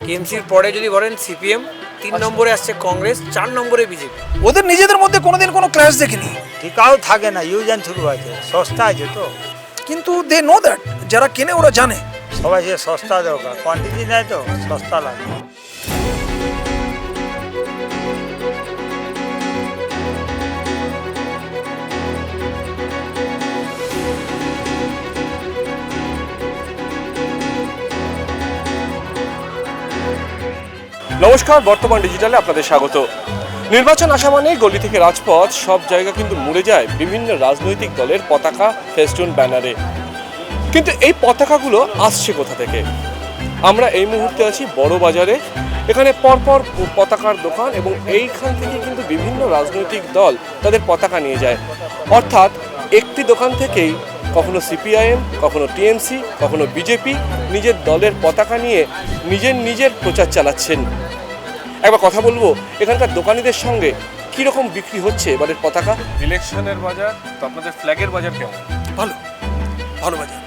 টিএমসির পরে যদি বলেন সিপিএম, 3 নম্বরে আসছে কংগ্রেস, 4 নম্বরে বিজেপি। ওদের নিজেদের মধ্যে কোনোদিন কোনো ক্ল্যাশ দেখিনি, টিকাও থাকে না, ইউজ অ্যান্ড থ্রু আছে, সস্তা আছে তো। কিন্তু দে নো দ্যাট, যারা কেনে ওরা জানে। সবাই যে সস্তা দরকার, কোয়ান্টিটি নেয় তো সস্তা লাগে। নমস্কার, বর্তমান ডিজিটালে আপনাদের স্বাগত। নির্বাচন আসা মানেই গলি থেকে রাজপথ সব জায়গা কিন্তু মুড়ে যায় বিভিন্ন রাজনৈতিক দলের পতাকা, ফেস্টুন, ব্যানারে। কিন্তু এই পতাকাগুলো আসছে কোথা থেকে? আমরা এই মুহূর্তে আছি বড় বাজারে। এখানে পরপর পতাকার দোকান এবং এইখান থেকে কিন্তু বিভিন্ন রাজনৈতিক দল তাদের পতাকা নিয়ে যায়। অর্থাৎ একটি দোকান থেকেই কখনো সিপিআইএম, কখনো টিএমসি, কখনো বিজেপি নিজের দলের পতাকা নিয়ে নিজের প্রচার চালাচ্ছেন। একবার কথা বলবো এখানকার দোকানিদের সঙ্গে কীরকম বিক্রি হচ্ছে এবারের পতাকা। ইলেকশনের বাজার তো আপনাদের ফ্ল্যাগের বাজার কেমন? ভালো, ভালো বাজার,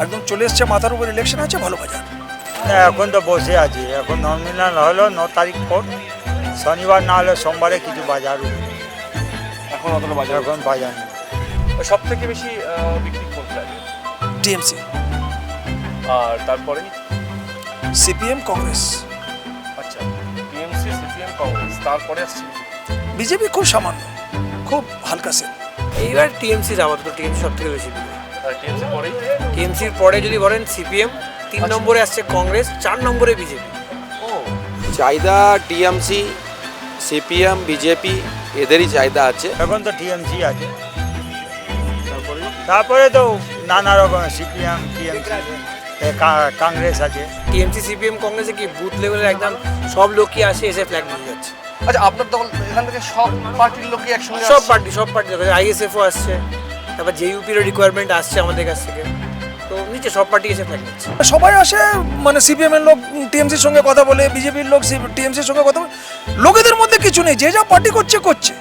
একদম চলে এসছে, মাথার উপর ইলেকশন আছে, ভালো বাজার। না, এখন তো বসে আছি, এখন নমিনাল হলো 9 তারিখ পর, শনিবার না হলে সোমবারে কিছু বাজার উঠবে। এখন অতটা বাজার এখন বাজার নেই। সব থেকে বেশি বিক্রি কোন ফ্ল্যাগে? টিএমসি, আর তারপরে সিপিএম, কংগ্রেস। আচ্ছা, টিএমসি, সিপিএম, কংগ্রেস, তারপরে আসছে বিজেপি খুব সামান্য, খুব হালকা সেল। এইবার টিএমসির আপাতত টিএমসি সব থেকে বেশি বিক্রি। টিএমসি পরেই। টিএমসির পরে যদি বলেন সিপিএম, 3 নম্বরে আসছে কংগ্রেস, 4 নম্বরে বিজেপি। ও চাহিদা টিএমসি, সিপিএম, বিজেপি এদেরই চাহিদা আছে। এখন তো টিএমসি আছে, তারপরে তো নানা রকম সিপিএম, টিএমসি, কংগ্রেস আছে। টিএমসি, সিপিএম, কংগ্রেসে কি বুথ লেভেলের একদম সব লোকই আসে, এসে ফ্ল্যাগ নিয়ে যাচ্ছে। আচ্ছা, আপনার দল এখান থেকে সব পার্টির লোকই একসঙ্গে সব পার্টি আইএসএফও আসছে, তারপর জেইউপিরও রিকোয়ারমেন্ট আসছে আমাদের কাছ থেকে, তো নিচে সব পার্টি এসে ফ্ল্যাগ নিচ্ছে। সবাই আসে, মানে সিপিএম এর লোক টিএমসির সঙ্গে কথা বলে, বিজেপির লোক টিএমসির সঙ্গে কথা বলে। লোকেদের মধ্যে কিছু নেই, যে যা পার্টি করছে।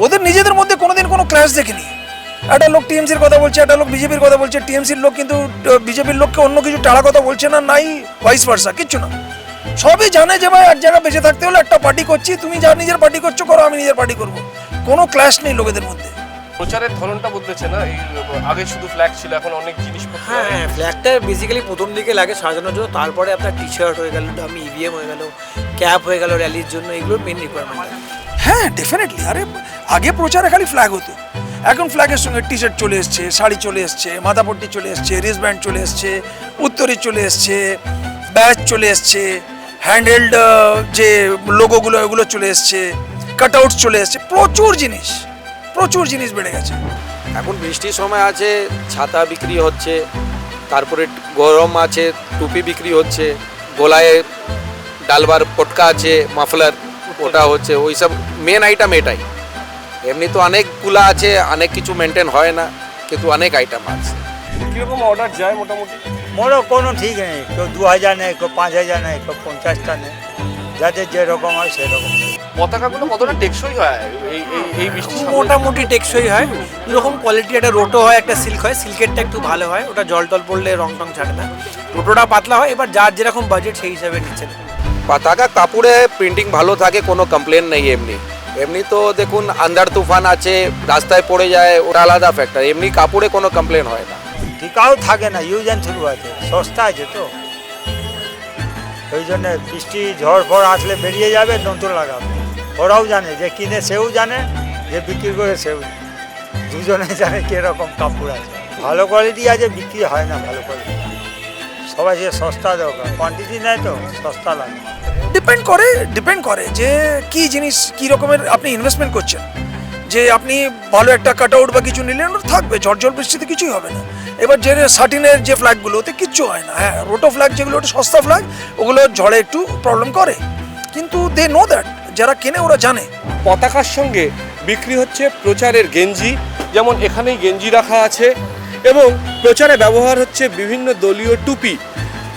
ওদের নিজেদের মধ্যে কোনোদিন কোনো ক্ল্যাশ দেখিনি। একটা লোক টিএমসির কথা বলছে, একটা লোক বিজেপির কথা বলছে, টিএমসির লোক কিন্তু বিজেপির লোককে অন্য কিছু টাড়া কথা বলছে না, নাই ভাইস ভার্সা, কিচ্ছু না। সবই জানে যে ভাই এক জায়গায় বেঁচে থাকতে হলে একটা পার্টি করছি, তুমি যা নিজের পার্টি করছো করো, আমি নিজের পার্টি করবো। কোনো ক্ল্যাশ নেই লোকেদের মধ্যে। প্রচারের ধরনটা বদলেছে না? এই আগে শুধু ফ্ল্যাগ ছিল, এখন অনেক জিনিসপত্র। হ্যাঁ, ফ্ল্যাগটা বেসিক্যালি প্রথম দিকে লাগে সাজানোর জন্য, তারপরে আপনার টি শার্ট হয়ে গেল, দামি ইভিএম হয়ে গেল, ক্যাপ হয়ে গেল র্যালির জন্য, এগুলোর মেন রিকোয়ারমেন্ট। হ্যাঁ, ডেফিনেটলি। আরে আগে প্রচারে খালি ফ্ল্যাগ হতো, এখন ফ্ল্যাগের সঙ্গে টি শার্ট চলে এসছে, শাড়ি চলে এসছে, মাথাপট্টি চলে এসছে, রিস্টব্যান্ড চলে এসছে, উত্তরী চলে এসছে, ব্যাচ চলে এসছে, হ্যান্ডহেল্ড যে লোগোগুলো ওগুলো চলে এসছে, কাট আউট চলে এসছে, প্রচুর জিনিস বেড়ে গেছে। এখন বৃষ্টির সময় আছে, ছাতা বিক্রি হচ্ছে, তারপরে গরম আছে, টুপি বিক্রি হচ্ছে, গলায় ডালবার পটকা আছে, মাফলার, ওটা হচ্ছে, ওই সব মেন আইটেম এটাই। এমনি তো অনেকগুলো আছে, অনেক কিছু মেনটেন হয় না, কিন্তু অনেক আইটেম আছে। কিরকম অর্ডার যায় মোটামুটি? মোরও কোনো ঠিক নেই, কেউ 2000 নেয়, কেউ 5000 নেয়, কেউ 50টা নেয়, যাদের যেরকম হয় সেরকম। পতাকাগুলো কতটা টেকসই হয় এই বৃষ্টি? মোটামুটি টেকসই হয়, দুরকম কোয়ালিটি, একটা রোটো হয়, একটা সিল্ক হয়। সিল্কেরটা একটু ভালো হয়, ওটা জল টল পড়লে রং টং ছাড়ে না। রোটোটা পাতলা হয়, এবার যার যেরকম বাজেট সেই হিসাবে নিচ্ছে। পতাকা কাপড়ে প্রিন্টিং ভালো থাকে, কোনো কমপ্লেন নেই। এমনি তো দেখুন আন্দার তুফান আছে, রাস্তায় পড়ে যায়, ওটা আলাদা ফ্যাক্টর। এমনি কাপড়ে কোনো কমপ্লেন হয় না। টিকাও থাকে না, ইউজ অ্যান্ড থ্রু আছে, সস্তা আছে তো। ওই জন্য বৃষ্টি ঝড় ফড় আসলে বেরিয়ে যাবে, নতুন লাগাবে। ওরাও জানে, যে কিনে সেও জানে, যে বিক্রি করে সেও জানে, দুজনে জানে কীরকম কাপড় আছে। ভালো কোয়ালিটি আছে, বিক্রি হয় না ভালো কোয়ালিটি। সবাই যে সস্তা দরকার, কোয়ান্টিটি নেয় তো সস্তা লাগে। ডিপেন্ড করে যে কি জিনিস, কি রকমের আপনি ইনভেস্টমেন্ট করছেন। যে আপনি ভালো একটা কাট আউট বা কিছু নিলেন, ওটা থাকবে, ঝড় বৃষ্টিতে কিছুই হবে না। এবার যে সার্টিনের যে ফ্ল্যাগগুলো, ওতে কিচ্ছু হয় না। হ্যাঁ, রোটো ফ্ল্যাগ যেগুলো, ওটা সস্তা ফ্ল্যাগ, ওগুলো ঝড়ে একটু প্রবলেম করে, কিন্তু দে নো দ্যাট, যারা কেনে ওরা জানে। পতাকার সঙ্গে বিক্রি হচ্ছে প্রচারের গেঞ্জি, যেমন এখানেই গেঞ্জি রাখা আছে, এবং প্রচারে ব্যবহার হচ্ছে বিভিন্ন দলীয় টুপি।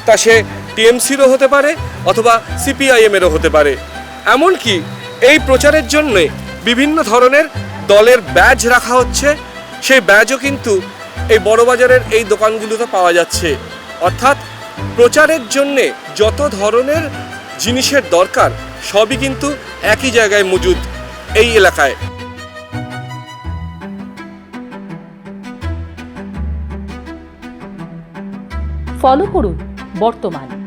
তা সে টিএমসিরও হতে পারে অথবা সিপিআইএমেরও হতে পারে। এমনকি এই প্রচারের জন্যে বিভিন্ন ধরনের দলের ব্যাজ রাখা হচ্ছে, সেই ব্যাজও কিন্তু এই বড়বাজারের এই দোকানগুলোতে পাওয়া যাচ্ছে। অর্থাৎ প্রচারের জন্যে যত ধরনের জিনিসের দরকার সবই কিন্তু একই জায়গায় মজুদ এই এলাকায়। ফলো করুন বর্তমান।